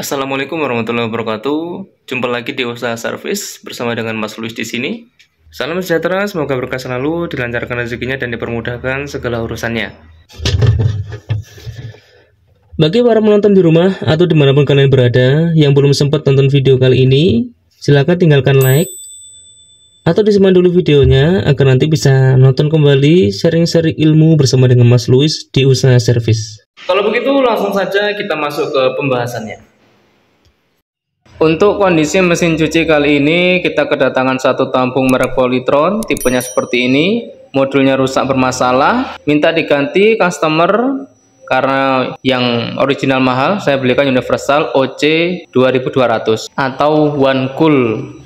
Assalamualaikum warahmatullahi wabarakatuh. Jumpa lagi di Usaha Servis bersama dengan Mas Luis di sini. Salam sejahtera, semoga berkah selalu, dilancarkan rezekinya dan dipermudahkan segala urusannya. Bagi para penonton di rumah atau dimanapun kalian berada yang belum sempat nonton video kali ini, silahkan tinggalkan like atau disimpan dulu videonya agar nanti bisa nonton kembali sharing-sharing ilmu bersama dengan Mas Luis di Usaha Servis. Kalau begitu langsung saja kita masuk ke pembahasannya. Untuk kondisi mesin cuci kali ini kita kedatangan satu tampung merek Polytron, tipenya seperti ini. Modulnya rusak bermasalah, minta diganti customer karena yang original mahal. Saya belikan universal OC 2200 atau One Cool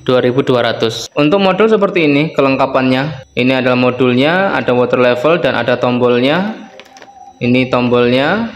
2200. Untuk modul seperti ini kelengkapannya. Ini adalah modulnya, ada water level dan ada tombolnya. Ini tombolnya,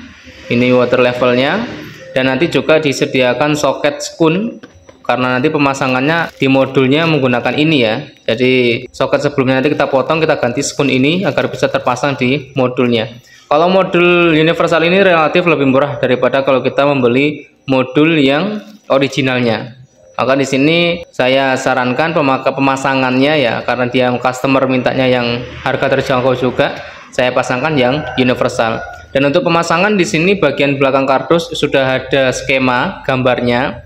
ini water levelnya. Dan nanti juga disediakan soket skun karena nanti pemasangannya di modulnya menggunakan ini ya. Jadi soket sebelumnya nanti kita potong, kita ganti skun ini agar bisa terpasang di modulnya. Kalau modul universal ini relatif lebih murah daripada kalau kita membeli modul yang originalnya. Maka di sini saya sarankan pemasangannya ya, karena dia customer mintanya yang harga terjangkau juga, saya pasangkan yang universal. Dan untuk pemasangan di sini bagian belakang kardus sudah ada skema gambarnya.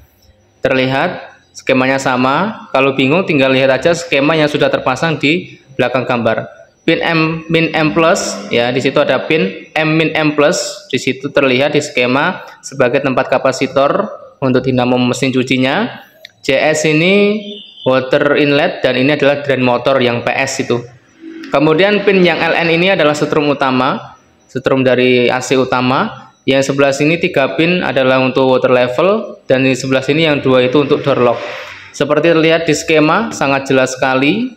Terlihat skemanya sama. Kalau bingung tinggal lihat aja skema yang sudah terpasang di belakang gambar. Pin min M plus ya, di situ ada pin M min M plus. Di situ terlihat di skema sebagai tempat kapasitor untuk dinamo mesin cucinya. JS ini water inlet dan ini adalah drain motor yang PS itu. Kemudian pin yang LN ini adalah setrum utama. Setrum dari AC utama. Yang sebelah sini 3 pin adalah untuk water level dan di sebelah sini yang 2 itu untuk door lock. Seperti terlihat di skema sangat jelas sekali.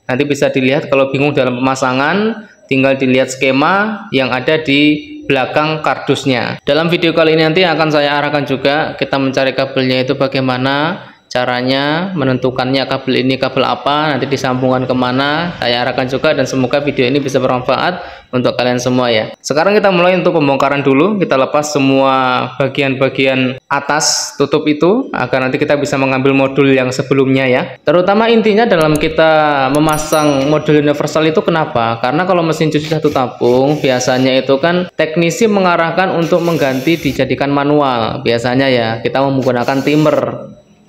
Nanti bisa dilihat kalau bingung dalam pemasangan, tinggal dilihat skema yang ada di belakang kardusnya. Dalam video kali ini nanti akan saya arahkan juga kita mencari kabelnya itu bagaimana caranya, menentukannya kabel ini kabel apa, nanti disambungkan kemana, saya arahkan juga dan semoga video ini bisa bermanfaat untuk kalian semua ya. Sekarang kita mulai untuk pembongkaran dulu. Kita lepas semua bagian-bagian atas tutup itu agar nanti kita bisa mengambil modul yang sebelumnya ya. Terutama intinya dalam kita memasang modul universal itu kenapa? Karena kalau mesin cuci satu tabung biasanya itu kan teknisi mengarahkan untuk mengganti dijadikan manual biasanya ya, kita menggunakan timer.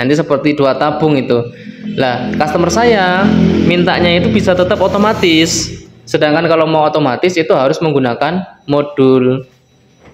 Nanti seperti 2 tabung itu. Lah, customer saya mintanya itu bisa tetap otomatis. Sedangkan kalau mau otomatis itu harus menggunakan modul.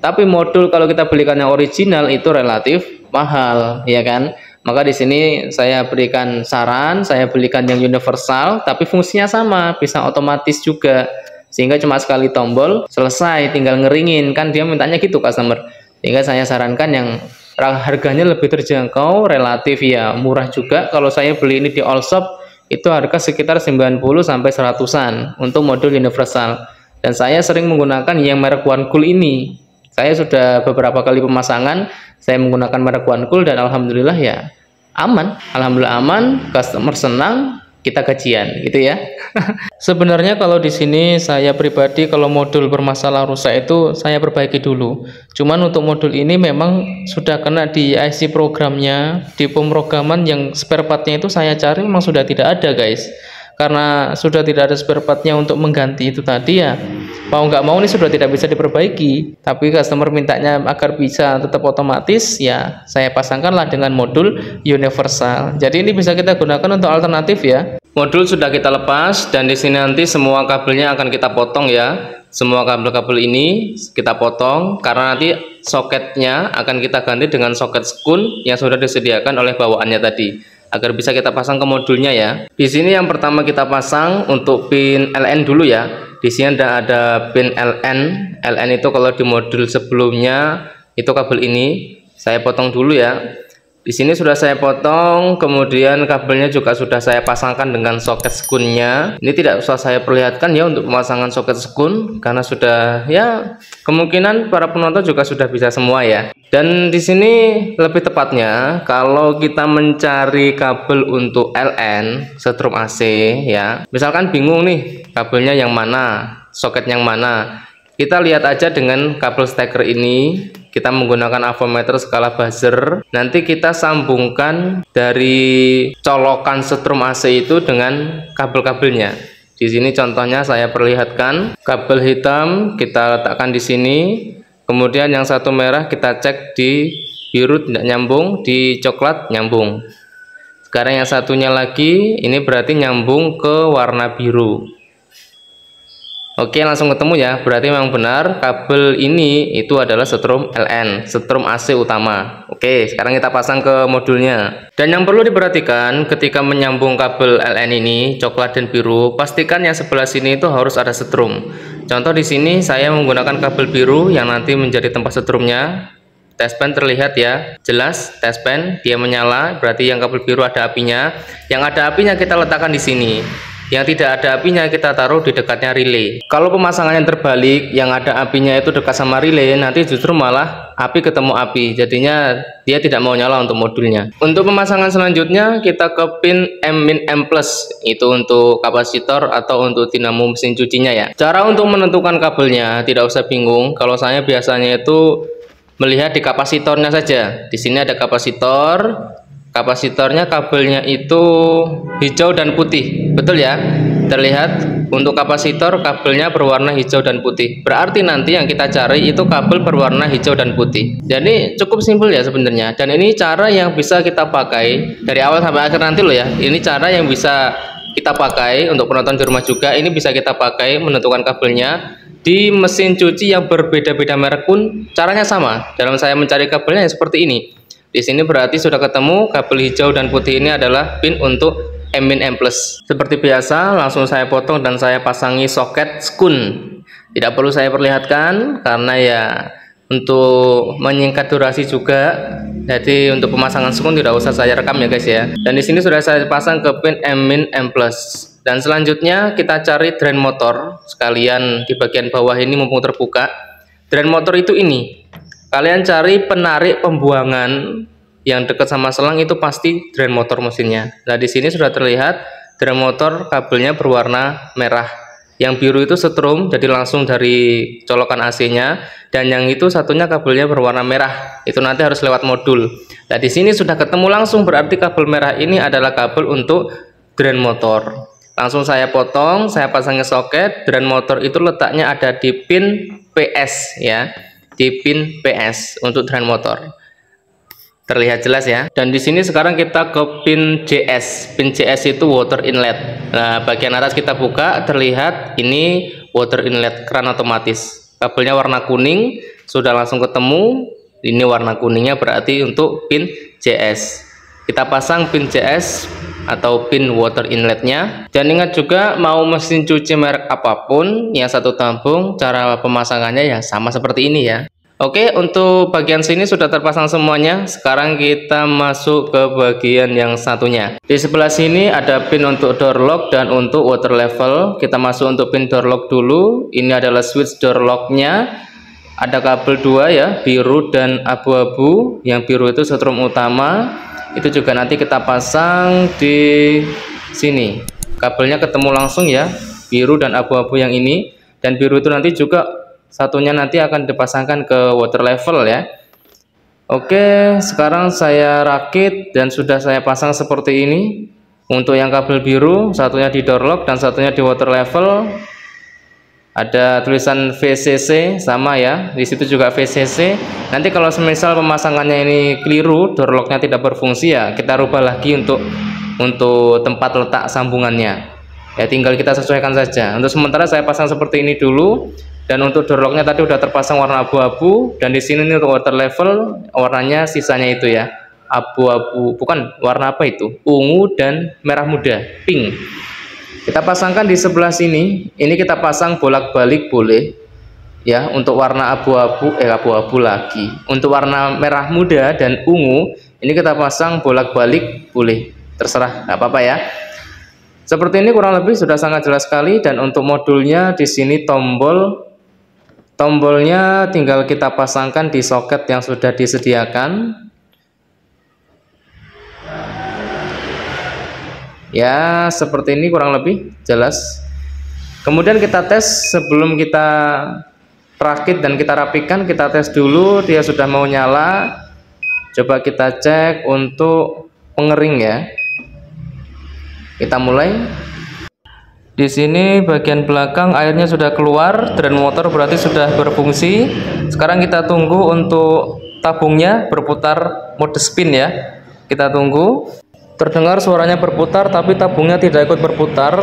Tapi modul kalau kita belikan yang original itu relatif mahal, ya kan? Maka di sini saya berikan saran, saya belikan yang universal tapi fungsinya sama, bisa otomatis juga. Sehingga cuma sekali tombol selesai, tinggal ngeringin, kan dia mintanya gitu customer. Sehingga saya sarankan yang harganya lebih terjangkau, relatif ya murah juga. Kalau saya beli ini di all shop itu harga sekitar 90 sampai 100-an untuk modul universal. Dan saya sering menggunakan yang merek One Cool ini. Saya sudah beberapa kali pemasangan saya menggunakan merek One Cool dan alhamdulillah ya aman. Alhamdulillah aman, customer senang, kita gajian gitu ya. Sebenarnya kalau di sini saya pribadi kalau modul bermasalah rusak itu saya perbaiki dulu. Cuman untuk modul ini memang sudah kena di IC programnya, di pemrograman yang spare partnya itu saya cari memang sudah tidak ada guys. Karena sudah tidak ada spare partnya untuk mengganti itu tadi ya, mau nggak mau ini sudah tidak bisa diperbaiki. Tapi customer mintanya agar bisa tetap otomatis ya, saya pasangkanlah dengan modul universal. Jadi ini bisa kita gunakan untuk alternatif ya. Modul sudah kita lepas dan di sini nanti semua kabelnya akan kita potong ya. Semua kabel-kabel ini kita potong karena nanti soketnya akan kita ganti dengan soket skun yang sudah disediakan oleh bawaannya tadi, agar bisa kita pasang ke modulnya ya. Di sini yang pertama kita pasang untuk pin LN dulu ya. Di sini ada pin LN. LN itu kalau di modul sebelumnya itu kabel ini saya potong dulu ya. Di sini sudah saya potong, kemudian kabelnya juga sudah saya pasangkan dengan soket skunnya. Ini tidak usah saya perlihatkan ya untuk pemasangan soket skun karena sudah ya kemungkinan para penonton juga sudah bisa semua ya. Dan di sini lebih tepatnya kalau kita mencari kabel untuk LN setrum AC ya. Misalkan bingung nih kabelnya yang mana, soket yang mana. Kita lihat aja dengan kabel steker ini. kita menggunakan avometer skala buzzer. Nanti kita sambungkan dari colokan setrum AC itu dengan kabel-kabelnya. Di sini contohnya saya perlihatkan, kabel hitam kita letakkan di sini, kemudian yang satu merah kita cek di biru tidak nyambung, di coklat nyambung. Sekarang yang satunya lagi, ini berarti nyambung ke warna biru. Oke, langsung ketemu ya, berarti memang benar kabel ini itu adalah setrum LN, setrum AC utama. Oke, sekarang kita pasang ke modulnya. Dan yang perlu diperhatikan ketika menyambung kabel LN ini, coklat dan biru, pastikan yang sebelah sini itu harus ada setrum. Contoh di sini saya menggunakan kabel biru yang nanti menjadi tempat setrumnya. Tespen terlihat ya, jelas tespen dia menyala, berarti yang kabel biru ada apinya. Yang ada apinya kita letakkan di sini. Yang tidak ada apinya kita taruh di dekatnya relay. Kalau pemasangannya terbalik, yang ada apinya itu dekat sama relay, nanti justru malah api ketemu api, jadinya dia tidak mau nyala untuk modulnya. Untuk pemasangan selanjutnya kita ke pin M-M+, itu untuk kapasitor atau untuk dinamo mesin cucinya ya. Cara untuk menentukan kabelnya tidak usah bingung. Kalau saya biasanya itu melihat di kapasitornya saja. Di sini ada kapasitor. Kapasitornya kabelnya itu hijau dan putih, betul ya, terlihat untuk kapasitor kabelnya berwarna hijau dan putih, berarti nanti yang kita cari itu kabel berwarna hijau dan putih. Jadi cukup simpel ya sebenarnya, dan ini cara yang bisa kita pakai dari awal sampai akhir nanti loh ya. Ini cara yang bisa kita pakai untuk penonton di rumah juga, ini bisa kita pakai menentukan kabelnya. Di mesin cuci yang berbeda-beda merek pun caranya sama, dalam saya mencari kabelnya seperti ini. Di sini berarti sudah ketemu kabel hijau dan putih ini adalah pin untuk M-M+. Seperti biasa langsung saya potong dan saya pasangi soket skun. Tidak perlu saya perlihatkan karena ya untuk menyingkat durasi juga. Jadi untuk pemasangan skun tidak usah saya rekam ya guys ya. Dan di sini sudah saya pasang ke pin M-M+. Dan selanjutnya kita cari drain motor. Sekalian di bagian bawah ini mumpung terbuka. Drain motor itu ini. Kalian cari penarik pembuangan yang dekat sama selang, itu pasti drain motor mesinnya. Nah di sini sudah terlihat drain motor kabelnya berwarna merah. Yang biru itu setrum, jadi langsung dari colokan AC-nya, dan yang itu satunya kabelnya berwarna merah. Itu nanti harus lewat modul. Nah di sini sudah ketemu langsung, berarti kabel merah ini adalah kabel untuk drain motor. Langsung saya potong, saya pasangnya soket. Drain motor itu letaknya ada di pin PS ya. Di pin PS untuk drain motor. Terlihat jelas ya. Dan di sini sekarang kita ke pin JS. Pin JS itu water inlet. Nah, bagian atas kita buka, terlihat ini water inlet keran otomatis. Kabelnya warna kuning, sudah langsung ketemu. Ini warna kuningnya berarti untuk pin JS. Kita pasang pin JS atau pin water inletnya. Dan ingat juga mau mesin cuci merek apapun yang satu tampung, cara pemasangannya ya sama seperti ini ya. Oke, untuk bagian sini sudah terpasang semuanya. Sekarang kita masuk ke bagian yang satunya. Di sebelah sini ada pin untuk door lock dan untuk water level. Kita masuk untuk pin door lock dulu. Ini adalah switch door locknya. Ada kabel dua ya, biru dan abu-abu. Yang biru itu setrum utama. Itu juga nanti kita pasang di sini. Kabelnya ketemu langsung ya, biru dan abu-abu yang ini. Dan biru itu nanti juga satunya nanti akan dipasangkan ke water level ya. Oke, sekarang saya rakit dan sudah saya pasang seperti ini. Untuk yang kabel biru, satunya di door lock dan satunya di water level. Ada tulisan VCC sama ya, di situ juga VCC. Nanti kalau semisal pemasangannya ini keliru, door locknya tidak berfungsi ya, kita rubah lagi untuk tempat letak sambungannya. Ya tinggal kita sesuaikan saja. Untuk sementara saya pasang seperti ini dulu. Dan untuk door locknya tadi udah terpasang warna abu-abu. Dan di sini nih untuk water level warnanya sisanya itu ya, abu-abu, bukan warna apa itu, ungu dan merah muda, pink. Kita pasangkan di sebelah sini. Ini kita pasang bolak-balik boleh ya. Untuk warna abu-abu abu-abu lagi. Untuk warna merah muda dan ungu ini kita pasang bolak-balik boleh, terserah, nggak apa-apa ya. Seperti ini kurang lebih sudah sangat jelas sekali. Dan untuk modulnya di sini tombolnya tinggal kita pasangkan di soket yang sudah disediakan. Ya seperti ini kurang lebih jelas. Kemudian kita tes sebelum kita rakit dan kita rapikan. Kita tes dulu, dia sudah mau nyala. Coba kita cek untuk pengering ya. Kita mulai. Di sini bagian belakang airnya sudah keluar, drain motor berarti sudah berfungsi. Sekarang kita tunggu untuk tabungnya berputar mode spin ya. Kita tunggu. Terdengar suaranya berputar tapi tabungnya tidak ikut berputar.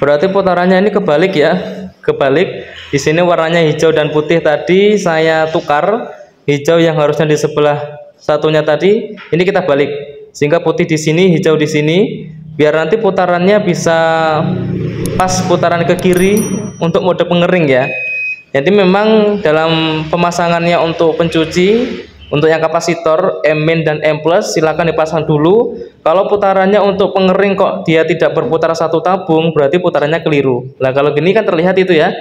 Berarti putarannya ini kebalik ya. Kebalik. Di sini warnanya hijau dan putih tadi saya tukar. Hijau yang harusnya di sebelah satunya tadi, ini kita balik sehingga putih di sini, hijau di sini, biar nanti putarannya bisa pas putaran ke kiri untuk mode pengering ya. Jadi memang dalam pemasangannya untuk pencuci, untuk yang kapasitor M- dan M+ silakan dipasang dulu. Kalau putarannya untuk pengering kok dia tidak berputar satu tabung, berarti putarannya keliru. Nah kalau gini kan terlihat itu ya,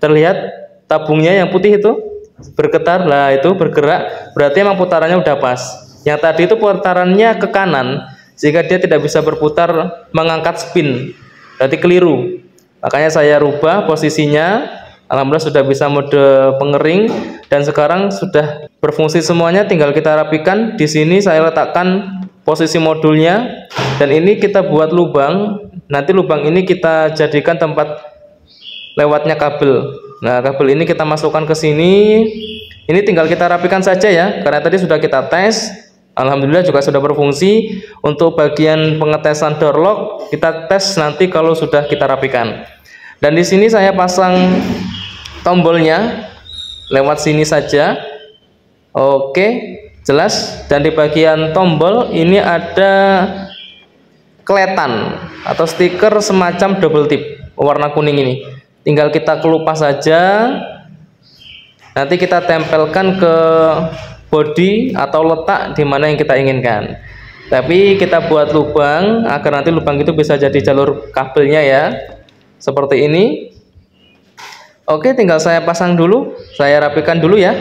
terlihat tabungnya yang putih itu bergetar, lah itu bergerak, berarti emang putarannya udah pas. Yang tadi itu putarannya ke kanan sehingga dia tidak bisa berputar mengangkat spin, berarti keliru. Makanya saya rubah posisinya. Alhamdulillah sudah bisa mode pengering dan sekarang sudah berfungsi semuanya, tinggal kita rapikan. Di sini saya letakkan posisi modulnya dan ini kita buat lubang. Nanti lubang ini kita jadikan tempat lewatnya kabel. Nah, kabel ini kita masukkan ke sini. Ini tinggal kita rapikan saja ya, karena tadi sudah kita tes. Alhamdulillah juga sudah berfungsi. Untuk bagian pengetesan door lock kita tes nanti kalau sudah kita rapikan. Dan di sini saya pasang tombolnya lewat sini saja. Oke, jelas. Dan di bagian tombol ini ada kletan atau stiker semacam double tip warna kuning ini. Tinggal kita kelupas saja. Nanti kita tempelkan ke bodi atau letak di mana yang kita inginkan. Tapi kita buat lubang agar nanti lubang itu bisa jadi jalur kabelnya ya. Seperti ini. Oke, tinggal saya pasang dulu. Saya rapikan dulu ya.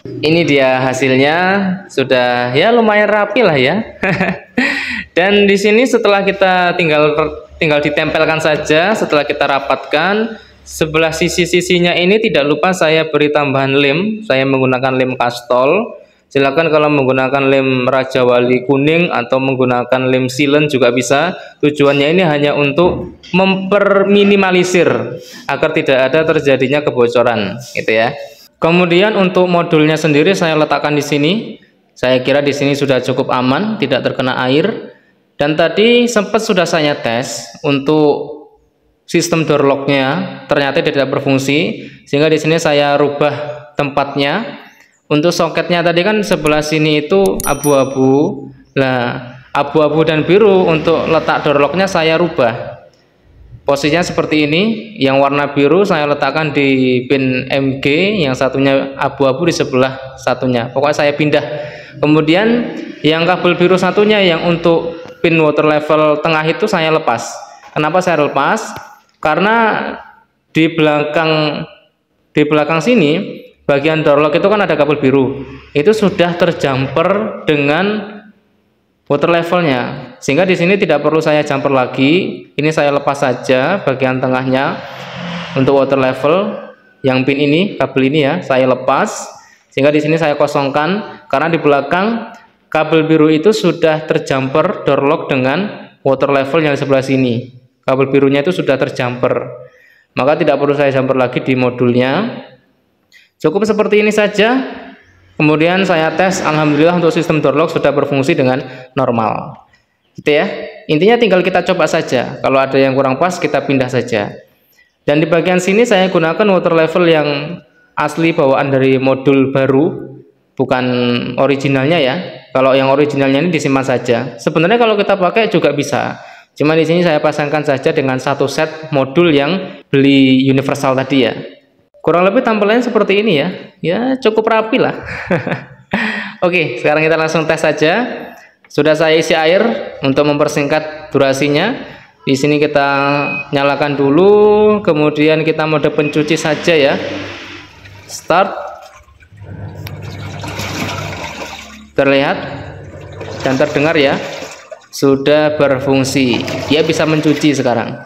Ini dia hasilnya, sudah ya lumayan rapi lah ya. Dan di sini setelah kita tinggal ditempelkan saja, setelah kita rapatkan sebelah sisi-sisinya ini tidak lupa saya beri tambahan lem. Saya menggunakan lem Kastol. Silakan kalau menggunakan lem Raja Wali kuning atau menggunakan lem Silen juga bisa. Tujuannya ini hanya untuk memperminimalisir agar tidak ada terjadinya kebocoran, gitu ya. Kemudian untuk modulnya sendiri saya letakkan di sini. Saya kira di sini sudah cukup aman, tidak terkena air. Dan tadi sempat sudah saya tes untuk sistem door lock-nya, ternyata tidak berfungsi, sehingga di sini saya rubah tempatnya. Untuk soketnya tadi kan sebelah sini itu abu-abu. Nah, abu-abu dan biru untuk letak door lock-nya saya rubah. Posisinya seperti ini, yang warna biru saya letakkan di pin MG, yang satunya abu-abu di sebelah satunya. Pokoknya saya pindah. Kemudian yang kabel biru satunya yang untuk pin water level tengah itu saya lepas. Kenapa saya lepas? Karena di belakang sini bagian door lock itu kan ada kabel biru. Itu sudah terjumper dengan water levelnya, sehingga di sini tidak perlu saya jumper lagi. Ini saya lepas saja bagian tengahnya untuk water level. Yang pin ini, kabel ini ya, saya lepas sehingga di sini saya kosongkan karena di belakang kabel biru itu sudah terjumper door lock dengan water level yang sebelah sini. Kabel birunya itu sudah terjumper, maka tidak perlu saya jumper lagi di modulnya. Cukup seperti ini saja. Kemudian saya tes, alhamdulillah untuk sistem door lock sudah berfungsi dengan normal. Gitu ya. Intinya tinggal kita coba saja. Kalau ada yang kurang pas kita pindah saja. Dan di bagian sini saya gunakan water level yang asli bawaan dari modul baru, bukan originalnya ya. Kalau yang originalnya ini disimpan saja. Sebenarnya kalau kita pakai juga bisa. Cuma di sini saya pasangkan saja dengan satu set modul yang beli universal tadi ya. Kurang lebih tampilannya seperti ini ya. Ya cukup rapi lah. Oke, sekarang kita langsung tes saja. Sudah saya isi air untuk mempersingkat durasinya. Di sini kita nyalakan dulu, kemudian kita mode pencuci saja ya. Start. Terlihat dan terdengar ya. sudah berfungsi. Dia bisa mencuci sekarang.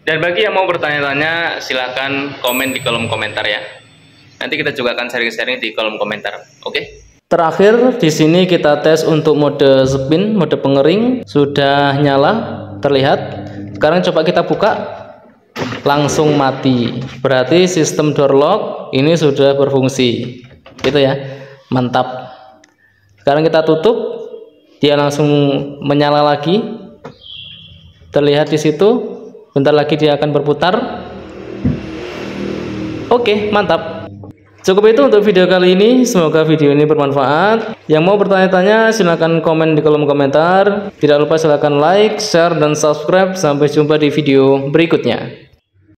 Dan bagi yang mau bertanya-tanya, silahkan komen di kolom komentar ya. Nanti kita juga akan sharing-sharing di kolom komentar. Oke? Terakhir di sini kita tes untuk mode spin, mode pengering sudah nyala, terlihat. Sekarang coba kita buka, langsung mati. Berarti sistem door lock ini sudah berfungsi. Gitu ya. Mantap. Sekarang kita tutup, dia langsung menyala lagi. Terlihat di situ. Bentar lagi dia akan berputar. Oke, mantap. Cukup itu untuk video kali ini. Semoga video ini bermanfaat. Yang mau bertanya-tanya silahkan komen di kolom komentar. Tidak lupa silahkan like, share, dan subscribe. Sampai jumpa di video berikutnya.